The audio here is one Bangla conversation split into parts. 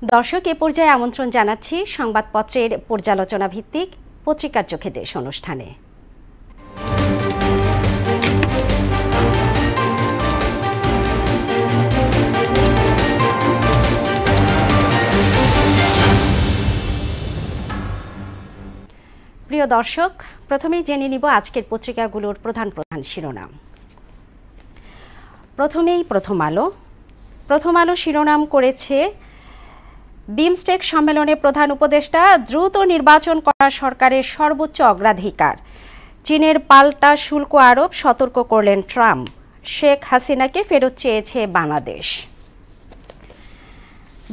দর্শক এ পর্যায়ে আমন্ত্রণ জানাচ্ছি সংবাদপত্রের পর্যালোচনা ভিত্তিক পত্রিকার চোখে দেশ অনুষ্ঠানে। প্রিয় দর্শক, প্রথমেই জেনে নিব আজকের পত্রিকাগুলোর প্রধান শিরোনাম। প্রথমেই প্রথম আলো শিরোনাম করেছে, বিমস্টেক সম্মেলনে প্রধান উপদেষ্টা, দ্রুত নির্বাচন করা সরকারের সর্বোচ্চ অগ্রাধিকার। চীনের পাল্টা শুল্ক আরোপ সতর্ক করলেন ট্রাম্প। শেখ হাসিনাকে ফেরত চেয়েছে বাংলাদেশ।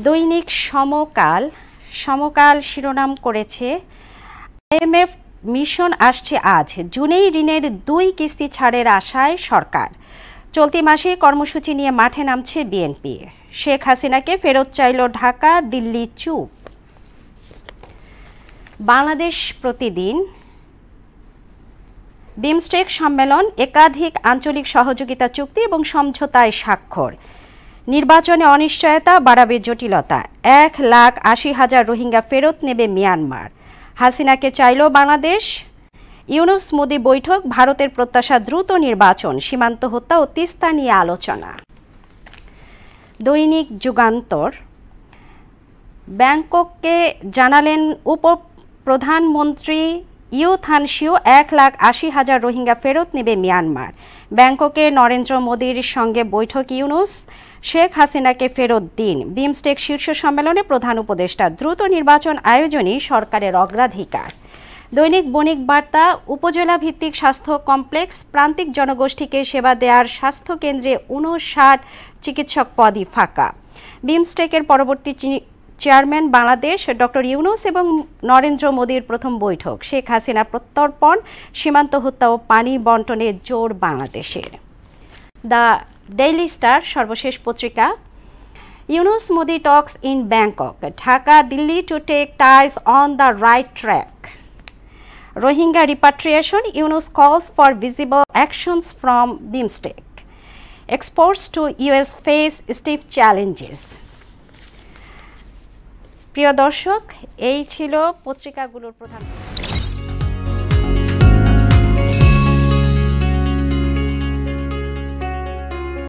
দৈনিক সমকাল শিরোনাম করেছে, আইএমএফ মিশন আসছে আজ, জুনেই ঋণের 2 কিস্তি ছাড়ের আশায় সরকার। চলতি মাসে কর্মসূচি নিয়ে মাঠে নামছে বিএনপি। শেখ হাসিনাকে ফেরত চাইল ঢাকা, দিল্লি চুপ। বাংলাদেশ প্রতিদিন, বিমস্টেক সম্মেলন, একাধিক আঞ্চলিক সহযোগিতা চুক্তি এবং সমঝোতায় স্বাক্ষর। নির্বাচনে অনিশ্চয়তা বাড়াবে জটিলতা। 1,80,000 রোহিঙ্গা ফেরত নেবে মিয়ানমার। হাসিনাকে চাইল বাংলাদেশ। ইউনূস মোদি বৈঠক, ভারতের প্রত্যাশা দ্রুত নির্বাচন। সীমান্ত হত্যা ও তিস্তা নিয়ে আলোচনা। দৈনিক যুগান্তর, ব্যাংককে জানালেন উপপ্রধানমন্ত্রী ইউ থান সিও, 1,80,000 রোহিঙ্গা ফেরত নেবে মিয়ানমার। ব্যাংককে নরেন্দ্র মোদির সঙ্গে বৈঠক ইউনূস, শেখ হাসিনাকে ফেরত দিন। বিমস্টেক শীর্ষ সম্মেলনে প্রধান উপদেষ্টা, দ্রুত নির্বাচন আয়োজনই সরকারের অগ্রাধিকার। দৈনিক বণিক বার্তা, উপজেলা ভিত্তিক স্বাস্থ্য কমপ্লেক্স, প্রান্তিক জনগোষ্ঠীকে সেবা দেওয়ার স্বাস্থ্য কেন্দ্রে 59 চিকিৎসক পদই ফাঁকা। বিমস্টেকের পরবর্তী চেয়ারম্যান বাংলাদেশ, ডক্টর ইউনূস এবং নরেন্দ্র মোদির প্রথম বৈঠক। শেখ হাসিনার প্রত্যর্পণ, সীমান্ত হত্যা ও পানি বন্টনে জোর বাংলাদেশের। দ্য ডেইলি স্টার সর্বশেষ পত্রিকা, Yunus Modi talks in Bangkok, Dhaka Delhi to take ties on the right track. Rohingya repatriation, Yunus calls for visible actions from BIMSTEC. Exports to US face stiff challenges. প্রিয় দর্শক, এই ছিল পত্রিকাগুলোর প্রধান